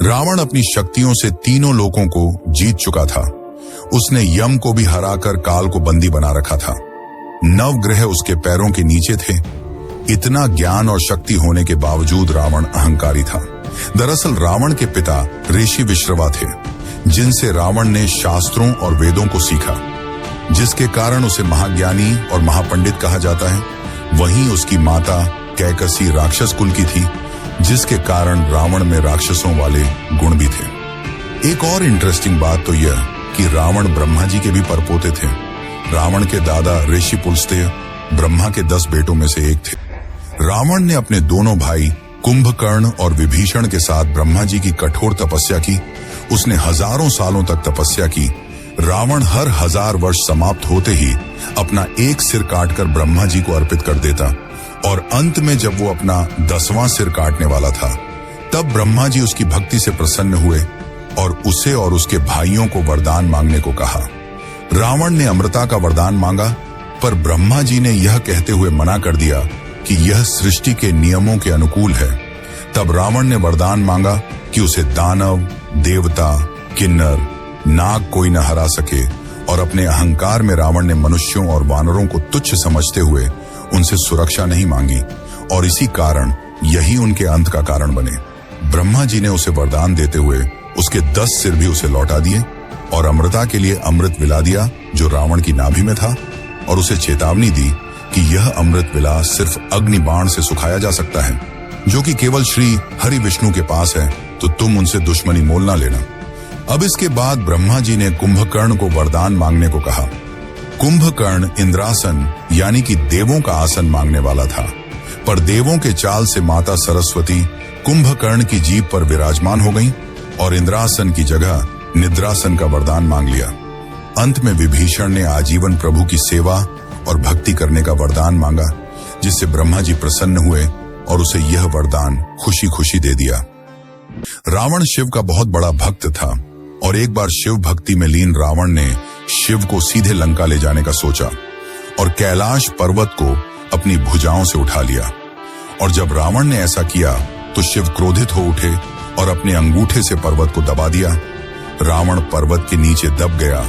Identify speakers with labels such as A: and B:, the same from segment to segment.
A: रावण अपनी शक्तियों से तीनों लोकों को जीत चुका था। उसने यम को भी हराकर काल को बंदी बना रखा था। नवग्रह उसके पैरों के नीचे थे। इतना ज्ञान और शक्ति होने के बावजूद रावण अहंकारी था। दरअसल रावण के पिता ऋषि विश्रवा थे, जिनसे रावण ने शास्त्रों और वेदों को सीखा, जिसके कारण उसे महाज्ञानी और महापंडित कहा जाता है। वहीं उसकी माता कैकसी राक्षस कुल की थी, जिसके कारण रावण में राक्षसों वाले गुण भी थे। एक और इंटरेस्टिंग बात तो यह कि रावण ब्रह्मा जी के भी परपोते थे। रावण के दादा ऋषि पुलस्त्य ब्रह्मा के 10 बेटों में से एक थे। रावण ने अपने दोनों भाई कुंभकर्ण और विभीषण के साथ ब्रह्मा जी की कठोर तपस्या की। उसने हजारों सालों तक तपस्या की। रावण हर 1000 वर्ष समाप्त होते ही अपना एक सिर काटकर ब्रह्मा जी को अर्पित कर देता, और अंत में जब वो अपना 10वां सिर काटने वाला था, तब ब्रह्मा जी उसकी भक्ति से प्रसन्न हुए और उसे और उसके भाइयों को वरदान मांगने को कहा। रावण ने अमृता का वरदान मांगा, पर ब्रह्मा जी ने यह कहते हुए मना कर दिया कि यह सृष्टि के नियमों के अनुकूल है। तब रावण ने वरदान मांगा कि उसे दानव, देवता, किन्नर, नाग कोई न हरा सके, और अपने अहंकार में रावण ने मनुष्यों और वानरों को तुच्छ समझते हुए उनसे सुरक्षा नहीं मांगी, और इसी कारण यही उनके अंत का कारण बने। ब्रह्मा जी ने उसे वरदान देते हुए उसके 10 सिर भी उसे लौटा दिए और अमृता के लिए अमृत विला दिया जो रावण की नाभि में था, और उसे चेतावनी दी कि यह अमृत विलास सिर्फ अग्नि बाण से सुखाया जा सकता है, जो कि केवल श्री हरि विष्णु के पास है, तो तुम उनसे दुश्मनी मोल ना लेना। अब इसके बाद ब्रह्मा जी ने कुंभकर्ण को वरदान मांगने को कहा। कुंभकर्ण इंद्रासन यानी कि देवों का आसन मांगने वाला था, पर देवों के चाल से माता सरस्वती कुंभकर्ण की जीभ पर विराजमान हो गईं और इंद्रासन की जगह निद्रासन का वरदान मांग लिया। अंत में विभीषण ने आजीवन प्रभु की सेवा और भक्ति करने का वरदान मांगा, जिससे ब्रह्मा जी प्रसन्न हुए और उसे यह वरदान खुशी खुशी दे दिया। रावण शिव का बहुत बड़ा भक्त था, और एक बार शिव भक्ति में लीन रावण ने शिव को सीधे लंका ले जाने का सोचा और कैलाश पर्वत को अपनी भुजाओं से उठा लिया। और जब रावण ने ऐसा किया तो शिव क्रोधित हो उठे और अपने अंगूठे से पर्वत को दबा दिया। रावण पर्वत के नीचे दब गया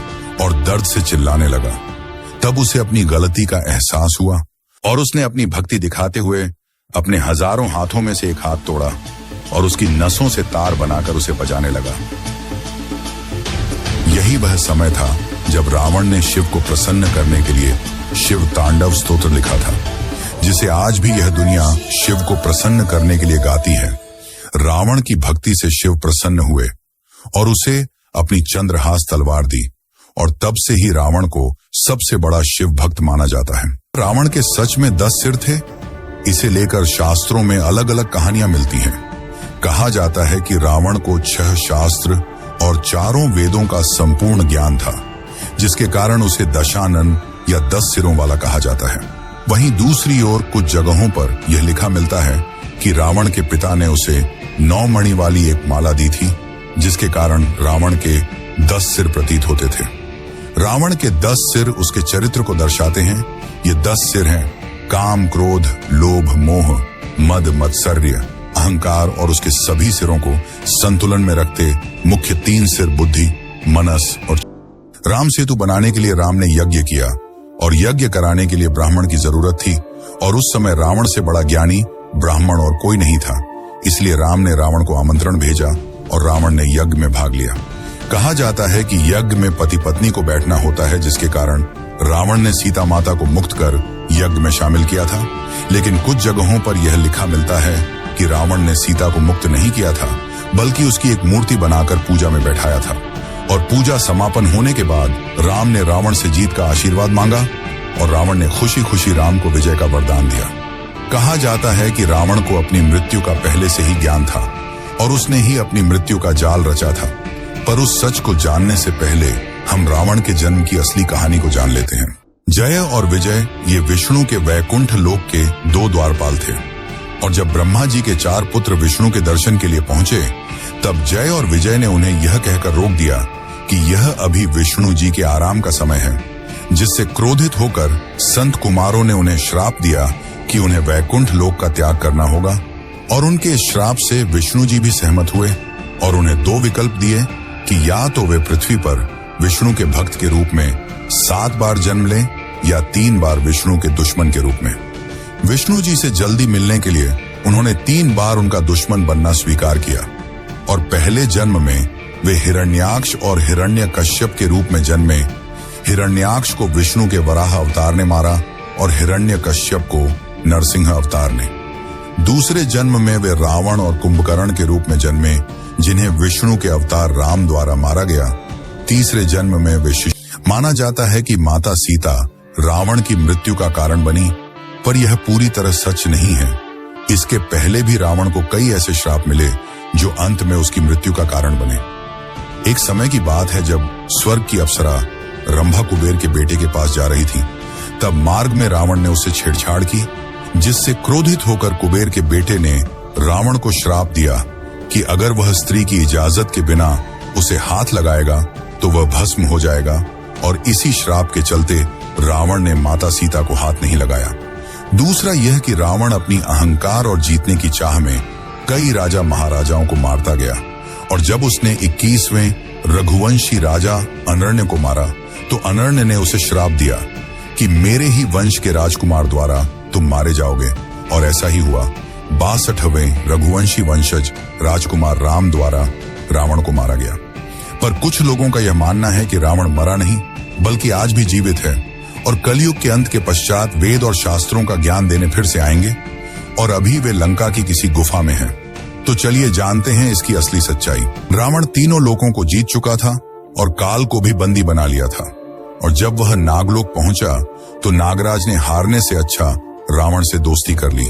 A: और दर्द से चिल्लाने लगा। तब उसे अपनी गलती का एहसास हुआ और उसने अपनी भक्ति दिखाते हुए अपने हजारों हाथों में से एक हाथ तोड़ा और उसकी नसों से तार बनाकर उसे बजाने लगा। यही वह समय था जब रावण ने शिव को प्रसन्न करने के लिए शिव तांडव स्तोत्र लिखा था, जिसे आज भी यह दुनिया शिव को प्रसन्न करने के लिए गाती है। रावण की भक्ति से शिव प्रसन्न हुए और उसे अपनी चंद्रहास तलवार दी, और तब से ही रावण को सबसे बड़ा शिव भक्त माना जाता है। रावण के सच में 10 सिर थे। इसे लेकर शास्त्रों में अलग अलग कहानियां मिलती हैं। कहा जाता है कि रावण को 6 शास्त्र और 4 वेदों का संपूर्ण ज्ञान था, जिसके कारण उसे दशानन या 10 सिरों वाला कहा जाता है। वहीं दूसरी ओर कुछ जगहों पर यह लिखा मिलता है कि रावण के पिता ने उसे 9 मणि वाली एक माला दी थी, जिसके कारण रावण के 10 सिर प्रतीत होते थे। रावण के 10 सिर उसके चरित्र को दर्शाते हैं। ये 10 सिर हैं काम, क्रोध, लोभ, मोह, मद, मत्सर्य, अहंकार, और उसके सभी सिरों को संतुलन में रखते मुख्य 3 सिर बुद्धि, मनस और राम सेतु बनाने के लिए राम ने यज्ञ किया, और यज्ञ कराने के लिए ब्राह्मण की जरूरत थी, और उस समय रावण से बड़ा ज्ञानी ब्राह्मण और कोई नहीं था। इसलिए राम ने रावण को आमंत्रण भेजा और रावण ने यज्ञ में भाग लिया। कहा जाता है कि यज्ञ में पति पत्नी को बैठना होता है, जिसके कारण रावण ने सीता माता को मुक्त कर यज्ञ में शामिल किया था। लेकिन कुछ जगहों पर यह लिखा मिलता है कि रावण ने सीता को मुक्त नहीं किया था, बल्कि उसकी एक मूर्ति बनाकर पूजा में बैठाया था, और पूजा समापन होने के बाद राम ने रावण से जीत का आशीर्वाद मांगा और रावण ने खुशी खुशी राम को विजय का वरदान दिया। कहा जाता है कि रावण को अपनी मृत्यु का पहले से ही ज्ञान था और उसने ही अपनी मृत्यु का जाल रचा था। पर उस सच को जानने से पहले हम रावण के जन्म की असली कहानी को जान लेते हैं। जय और विजय ये विष्णु के वैकुंठ लोक के 2 द्वारपाल थे, और जब ब्रह्मा जी के 4 पुत्र विष्णु के दर्शन के लिए पहुंचे, तब जय और विजय ने उन्हें यह कहकर रोक दिया कि यह अभी विष्णु जी के आराम का समय है, जिससे क्रोधित होकर संत कुमारों ने उन्हें श्राप दिया कि उन्हें वैकुंठ लोक का त्याग करना होगा, और उनके इस श्राप से विष्णु जी भी सहमत हुए और उन्हें 2 विकल्प दिए कि या तो वे पृथ्वी पर विष्णु के भक्त के रूप में 7 बार जन्म लें या 3 बार विष्णु के दुश्मन के रूप में। विष्णु जी से जल्दी मिलने के लिए उन्होंने 3 बार उनका दुश्मन बनना स्वीकार किया और पहले जन्म में वे हिरण्याक्ष और हिरण्यकश्यप के रूप में जन्मे। हिरण्याक्ष को विष्णु के वराह अवतार ने मारा और हिरण्यकश्यप को नरसिंह अवतार ने। दूसरे जन्म में वे रावण और कुंभकर्ण के रूप में जन्मे, जिन्हें विष्णु के अवतार राम द्वारा मारा गया। तीसरे जन्म में वे माना जाता है कि माता सीता रावण की मृत्यु का कारण बनी, पर यह पूरी तरह सच नहीं है। इसके पहले भी रावण को कई ऐसे श्राप मिले जो अंत में उसकी मृत्यु का कारण बने। एक समय की बात है जब स्वर्ग की अप्सरा रंभा कुबेर के बेटे के पास जा रही थी। तब मार्ग में रावण ने उससे छेड़छाड़ की, जिससे क्रोधित होकर कुबेर के बेटे ने रावण को श्राप दिया कि अगर वह स्त्री की इजाजत के बिना उसे हाथ लगाएगा तो वह भस्म हो जाएगा। और इसी श्राप के चलते रावण ने माता सीता को हाथ नहीं लगाया। दूसरा यह कि रावण अपनी अहंकार और जीतने की चाह में कई राजा महाराजाओं को मारता गया, और जब उसने 21वें रघुवंशी राजा अनर्ण्य को मारा तो अनर्ण्य ने उसे श्राप दिया कि मेरे ही वंश के राजकुमार द्वारा तुम मारे जाओगे। और ऐसा ही हुआ। 62वें रघुवंशी वंशज राजकुमार राम द्वारा रावण को मारा गया। पर कुछ लोगों का यह मानना है कि रावण मरा नहीं बल्कि आज भी जीवित है और कलयुग के अंत के पश्चात वेद और शास्त्रों का ज्ञान देने फिर से आएंगे, और अभी वे लंका की किसी गुफा में हैं। तो चलिए जानते हैं इसकी असली सच्चाई। रावण तीनों लोकों को जीत चुका था और काल को भी बंदी बना लिया था, और जब वह नागलोक पहुंचा तो नागराज ने हारने से अच्छा रावण से दोस्ती कर ली,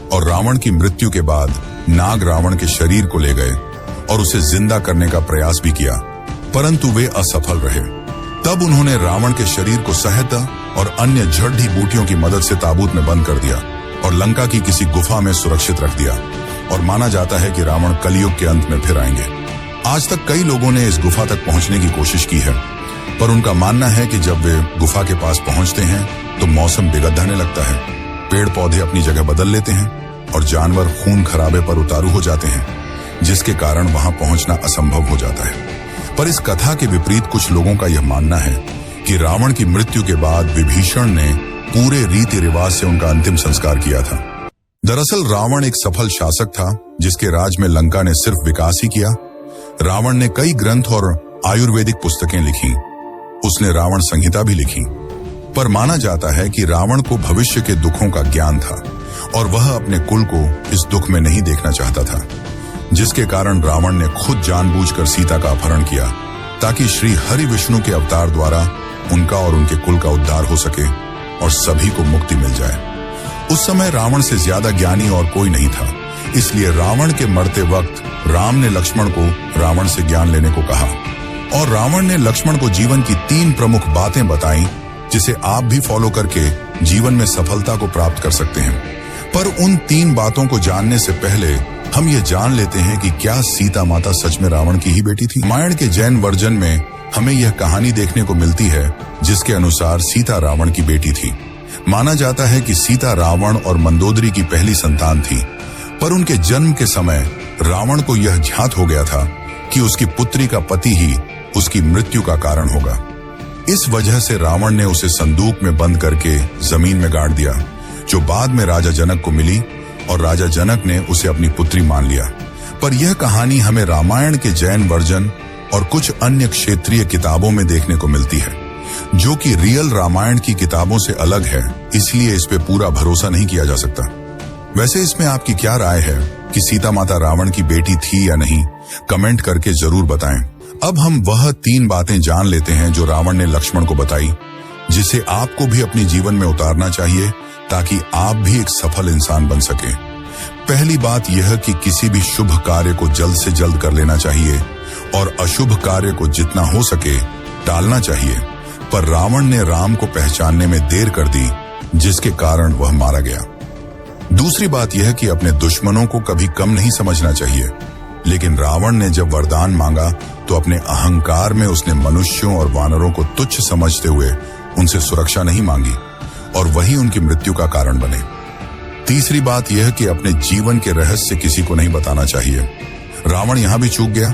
A: और रावण की मृत्यु के बाद नाग रावण के शरीर को ले गए और उसे जिंदा करने का प्रयास भी किया, परंतु वे असफल रहे। तब उन्होंने रावण के शरीर को शहद और अन्य जड़ी बूटियों की मदद से ताबूत में बंद कर दिया और लंका की किसी गुफा में सुरक्षित रख दिया, और माना जाता है कि रावण कलयुग के अंत में फिर आएंगे। आज तक कई लोगों ने इस गुफा तक पहुंचने की कोशिश की है, पर उनका मानना है कि जब वे गुफा के पास पहुंचते हैं तो मौसम बिगड़ने लगता है, पेड़ पौधे अपनी जगह बदल लेते हैं और जानवर खून खराबे पर उतारू हो जाते हैं, जिसके कारण वहां पहुंचना असंभव हो जाता है। पर इस कथा के विपरीत कुछ लोगों का यह मानना है कि रावण की मृत्यु के बाद विभीषण ने पूरे रीति रिवाज से उनका अंतिम संस्कार किया था। दरअसल रावण एक सफल शासक था जिसके राज में लंका ने सिर्फ विकास ही किया। रावण ने कई ग्रंथ और आयुर्वेदिक पुस्तकें लिखी, उसने रावण संहिता भी लिखी, पर माना जाता है कि रावण को भविष्य के दुखों का ज्ञान था और वह अपने कुल को इस दुख में नहीं देखना चाहता था, जिसके कारण रावण ने खुद जानबूझकर सीता का अपहरण किया ताकि श्री हरि विष्णु के अवतार द्वारा उनका और उनके कुल का उद्धार हो सके और सभी को मुक्ति मिल जाए। उस समय रावण से ज्यादा ज्ञानी और कोई नहीं था, इसलिए रावण के मरते वक्त राम ने लक्ष्मण को रावण से ज्ञान लेने को कहा, और रावण ने लक्ष्मण को जीवन की 3 प्रमुख बातें बताई जिसे आप भी फॉलो करके जीवन में सफलता को प्राप्त कर सकते हैं। पर उन 3 बातों को जानने से पहले हम ये जान लेते हैं कि क्या सीता माता सच में रावण की ही बेटी थी। रामायण के जैन वर्जन में हमें यह कहानी देखने को मिलती है जिसके अनुसार सीता रावण की बेटी थी। माना जाता है कि सीता रावण और मंदोदरी की पहली संतान थी, पर उनके जन्म के समय रावण को यह ज्ञात हो गया था कि उसकी पुत्री का पति ही उसकी मृत्यु का कारण होगा। इस वजह से रावण ने उसे संदूक में बंद करके जमीन में गाड़ दिया, जो बाद में राजा जनक को मिली, और राजा जनक ने उसे अपनी पुत्री मान लिया। पर यह कहानी हमें रामायण के जैन वर्जन और कुछ अन्य क्षेत्रीय किताबों में देखने को मिलती है, जो कि रियल रामायण की किताबों से अलग है, इसलिए इस पे पूरा भरोसा नहीं किया जा सकता। वैसे इसमें आपकी क्या राय है कि सीता माता रावण की बेटी थी या नहीं? कमेंट करके जरूर बताएं। अब हम वह 3 बातें जान लेते हैं जो रावण ने लक्ष्मण को बताई, जिसे आपको भी अपने जीवन में उतारना चाहिए ताकि आप भी एक सफल इंसान बन सके। पहली बात यह कि किसी भी शुभ कार्य को जल्द से जल्द कर लेना चाहिए और अशुभ कार्य को जितना हो सके टालना चाहिए। पर रावण ने राम को पहचानने में देर कर दी, जिसके कारण वह मारा गया। दूसरी बात यह कि अपने दुश्मनों को कभी कम नहीं समझना चाहिए, लेकिन रावण ने जब वरदान मांगा तो अपने अहंकार में उसने मनुष्यों और वानरों को तुच्छ समझते हुए उनसे सुरक्षा नहीं मांगी, और वही उनकी मृत्यु का कारण बने। तीसरी बात यह कि अपने जीवन के रहस्य किसी को नहीं बताना चाहिए। रावण यहां भी चूक गया।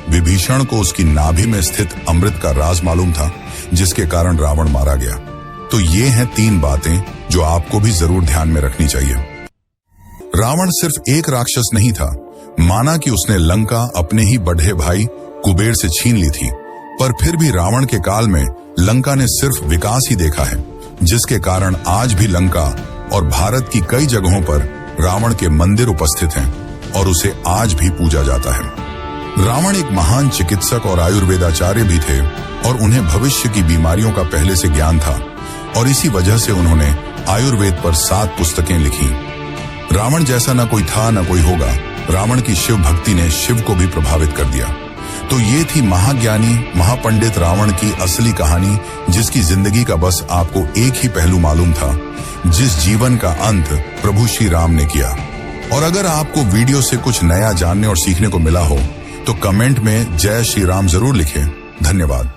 A: विभीषण को उसकी नाभि में स्थित अमृत का राज मालूम था, जिसके कारण रावण मारा गया। तो ये हैं 3 बातें जो आपको भी जरूर ध्यान में रखनी चाहिए। रावण सिर्फ एक राक्षस नहीं था। माना कि उसने लंका अपने ही बड़े भाई कुबेर से छीन ली थी, पर फिर भी रावण के काल में लंका ने सिर्फ विकास ही देखा है, जिसके कारण आज भी लंका और भारत की कई जगहों पर रावण के मंदिर उपस्थित हैं और उसे आज भी पूजा जाता है। रावण एक महान चिकित्सक और आयुर्वेदाचार्य भी थे और उन्हें भविष्य की बीमारियों का पहले से ज्ञान था, और इसी वजह से उन्होंने आयुर्वेद पर 7 पुस्तकें लिखी। रावण जैसा न कोई था न कोई होगा। रावण की शिव भक्ति ने शिव को भी प्रभावित कर दिया। तो ये थी महाज्ञानी महापंडित रावण की असली कहानी, जिसकी जिंदगी का बस आपको एक ही पहलू मालूम था, जिस जीवन का अंत प्रभु श्री राम ने किया। और अगर आपको वीडियो से कुछ नया जानने और सीखने को मिला हो तो कमेंट में जय श्री राम जरूर लिखें। धन्यवाद।